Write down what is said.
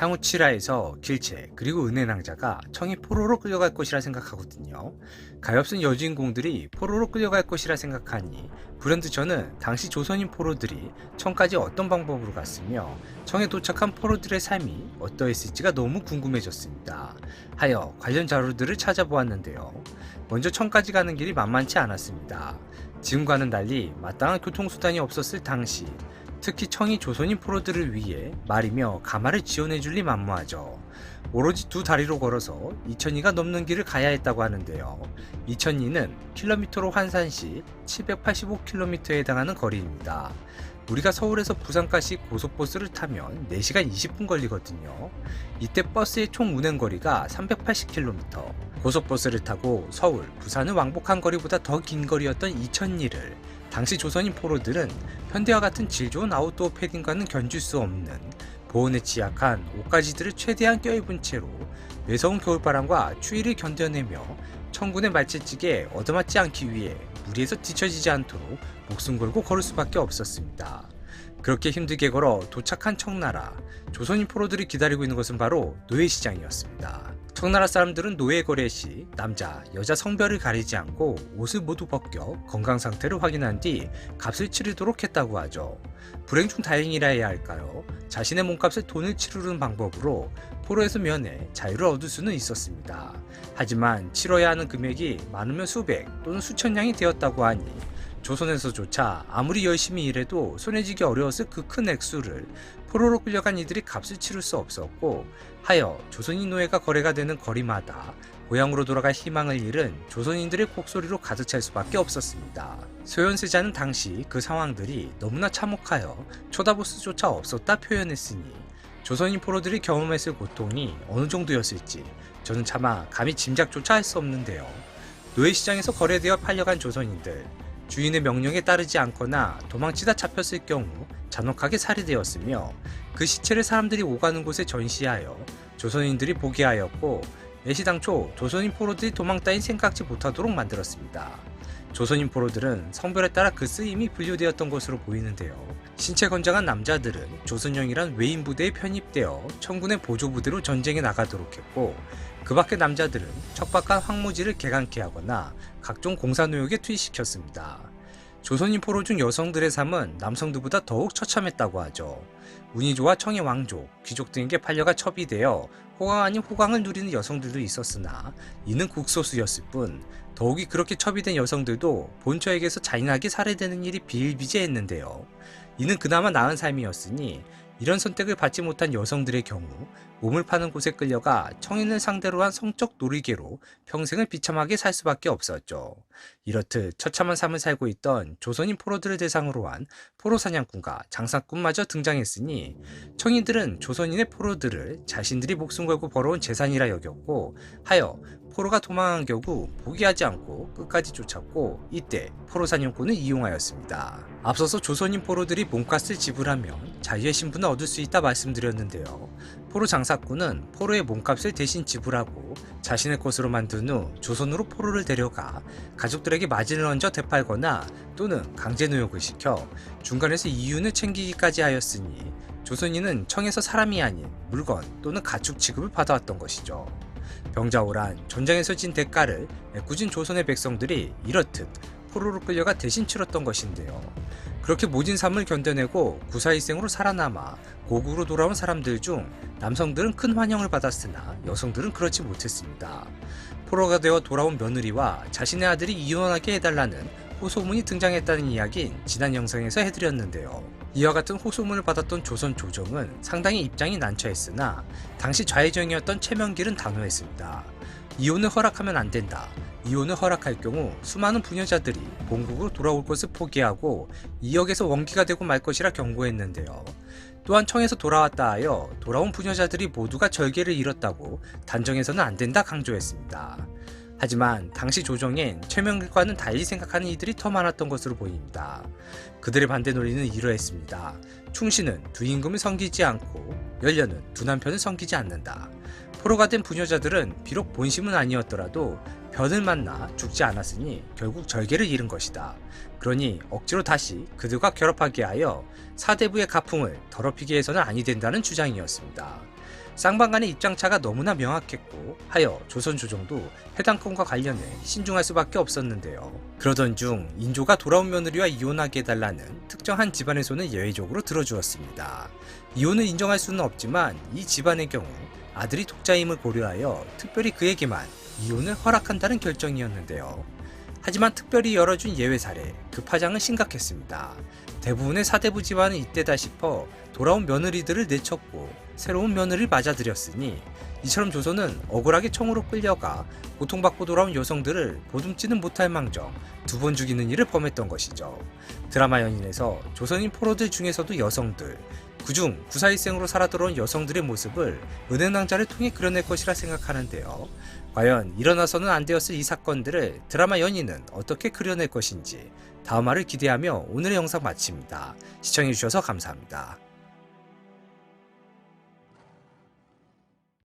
향후 7화에서 길체 그리고 은혜낭자가 청이 포로로 끌려갈 것이라 생각하거든요. 가엾은 여주인공들이 포로로 끌려갈 것이라 생각하니 불현듯 저는 당시 조선인 포로들이 청까지 어떤 방법으로 갔으며 청에 도착한 포로들의 삶이 어떠했을지가 너무 궁금해졌습니다. 하여 관련 자료들을 찾아보았는데요. 먼저 청까지 가는 길이 만만치 않았습니다. 지금과는 달리 마땅한 교통수단이 없었을 당시, 특히 청이 조선인 포로들을 위해 말이며 가마를 지원해줄 리 만무하죠. 오로지 두 다리로 걸어서 2000리가 넘는 길을 가야 했다고 하는데요. 2000리는 킬로미터로 환산 시 785km에 해당하는 거리입니다. 우리가 서울에서 부산까지 고속버스를 타면 4시간 20분 걸리거든요. 이때 버스의 총 운행거리가 380km, 고속버스를 타고 서울, 부산을 왕복한 거리보다 더 긴 거리였던 2000리를 당시 조선인 포로들은 현대와 같은 질 좋은 아웃도어 패딩과는 견줄 수 없는 보온에 취약한 옷가지들을 최대한 껴입은 채로 매서운 겨울바람과 추위를 견뎌내며 청군의 말채찍에 얻어맞지 않기 위해 무리에서 뒤처지지 않도록 목숨 걸고 걸을 수밖에 없었습니다. 그렇게 힘들게 걸어 도착한 청나라, 조선인 포로들이 기다리고 있는 것은 바로 노예시장이었습니다. 청나라 사람들은 노예 거래 시 남자, 여자 성별을 가리지 않고 옷을 모두 벗겨 건강 상태를 확인한 뒤 값을 치르도록 했다고 하죠. 불행 중 다행이라 해야 할까요? 자신의 몸값을 돈을 치르는 방법으로 포로에서 면해 자유를 얻을 수는 있었습니다. 하지만 치러야 하는 금액이 많으면 수백 또는 수천 냥이 되었다고 하니 조선에서조차 아무리 열심히 일해도 손에 쥐기 어려웠을 그 큰 액수를 포로로 끌려간 이들이 값을 치를 수 없었고, 하여 조선인 노예가 거래가 되는 거리마다 고향으로 돌아갈 희망을 잃은 조선인들의 곡소리로 가득 찰 수밖에 없었습니다. 소현세자는 당시 그 상황들이 너무나 참혹하여 쳐다볼 수조차 없었다 표현했으니 조선인 포로들이 경험했을 고통이 어느 정도였을지 저는 차마 감히 짐작조차 할 수 없는데요. 노예시장에서 거래되어 팔려간 조선인들, 주인의 명령에 따르지 않거나 도망치다 잡혔을 경우 잔혹하게 살해되었으며 그 시체를 사람들이 오가는 곳에 전시하여 조선인들이 보게 하였고, 애시당초 조선인 포로들이 도망 따윈 생각지 못하도록 만들었습니다. 조선인 포로들은 성별에 따라 그 쓰임이 분류되었던 것으로 보이는데요. 신체 건장한 남자들은 조선령이란 외인 부대에 편입되어 청군의 보조부대로 전쟁에 나가도록 했고, 그 밖의 남자들은 척박한 황무지를 개간케 하거나 각종 공사노역에 투입시켰습니다. 조선인 포로 중 여성들의 삶은 남성들보다 더욱 처참했다고 하죠. 운이 좋아 청의 왕족, 귀족 등에게 팔려가 첩이되어 호강 아닌 호강을 누리는 여성들도 있었으나 이는 극소수였을 뿐, 더욱이 그렇게 첩이된 여성들도 본처에게서 잔인하게 살해되는 일이 비일비재했는데요. 이는 그나마 나은 삶이었으니 이런 선택을 받지 못한 여성들의 경우 몸을 파는 곳에 끌려가 청인을 상대로 한 성적 놀이개로 평생을 비참하게 살 수밖에 없었죠. 이렇듯 처참한 삶을 살고 있던 조선인 포로들을 대상으로 한 포로사냥꾼과 장사꾼마저 등장했으니 청인들은 조선인의 포로들을 자신들이 목숨 걸고 벌어온 재산이라 여겼고, 하여 포로가 도망한 경우 포기하지 않고 끝까지 쫓았고, 이때 포로사냥꾼을 이용하였습니다. 앞서서 조선인 포로들이 몸값을 지불하면 자유의 신분을 얻을 수 있다 말씀드렸는데요. 포로 장사꾼은 포로의 몸값을 대신 지불하고 자신의 것으로 만든 후 조선으로 포로를 데려가 가족들에게 마진을 얹어 되팔거나 또는 강제 노역을 시켜 중간에서 이윤을 챙기기까지 하였으니 조선인은 청에서 사람이 아닌 물건 또는 가축 취급을 받아왔던 것이죠. 병자호란 전장에서 진 대가를 애꿎은 조선의 백성들이 이렇듯 포로로 끌려가 대신 치렀던 것인데요. 그렇게 모진 삶을 견뎌내고 구사일생으로 살아남아 고국으로 돌아온 사람들 중 남성들은 큰 환영을 받았으나 여성들은 그렇지 못했습니다. 포로가 되어 돌아온 며느리와 자신의 아들이 이혼하게 해달라는 호소문이 등장했다는 이야기는 지난 영상에서 해드렸는데요. 이와 같은 호소문을 받았던 조선 조정은 상당히 입장이 난처했으나 당시 좌의정이었던 최명길은 단호했습니다. 이혼을 허락하면 안 된다. 이혼을 허락할 경우 수많은 부녀자들이 본국으로 돌아올 것을 포기하고 이역에서 원기가 되고 말 것이라 경고했는데요. 또한 청에서 돌아왔다 하여 돌아온 부녀자들이 모두가 절개를 잃었다고 단정해서는 안 된다 강조했습니다. 하지만 당시 조정엔 최명길과는 달리 생각하는 이들이 더 많았던 것으로 보입니다. 그들의 반대 논리는 이러했습니다. 충신은 두 임금을 섬기지 않고 연려는 두 남편을 섬기지 않는다. 포로가 된 부녀자들은 비록 본심은 아니었더라도 변을 만나 죽지 않았으니 결국 절개를 잃은 것이다. 그러니 억지로 다시 그들과 결합하게 하여 사대부의 가풍을 더럽히게 해서는 아니 된다는 주장이었습니다. 쌍방 간의 입장차가 너무나 명확했고 하여 조선 조정도 해당 건과 관련해 신중할 수밖에 없었는데요. 그러던 중 인조가 돌아온 며느리와 이혼하게 해달라는 특정한 집안의 손을 예외적으로 들어주었습니다. 이혼을 인정할 수는 없지만 이 집안의 경우 아들이 독자임을 고려하여 특별히 그에게만 이혼을 허락한다는 결정이었는데요. 하지만 특별히 열어준 예외 사례, 그 파장은 심각했습니다. 대부분의 사대부 집안은 이때다 싶어 돌아온 며느리들을 내쳤고 새로운 며느리를 맞아들였으니 이처럼 조선은 억울하게 청으로 끌려가 고통받고 돌아온 여성들을 보듬지는 못할 망정 2번 죽이는 일을 범했던 것이죠. 드라마 연인에서 조선인 포로들 중에서도 여성들, 그중 구사일생으로 살아 들어온 여성들의 모습을 은행낭자를 통해 그려낼 것이라 생각하는데요. 과연 일어나서는 안 되었을 이 사건들을 드라마 연인은 어떻게 그려낼 것인지 다음 화를 기대하며 오늘의 영상 마칩니다. 시청해주셔서 감사합니다.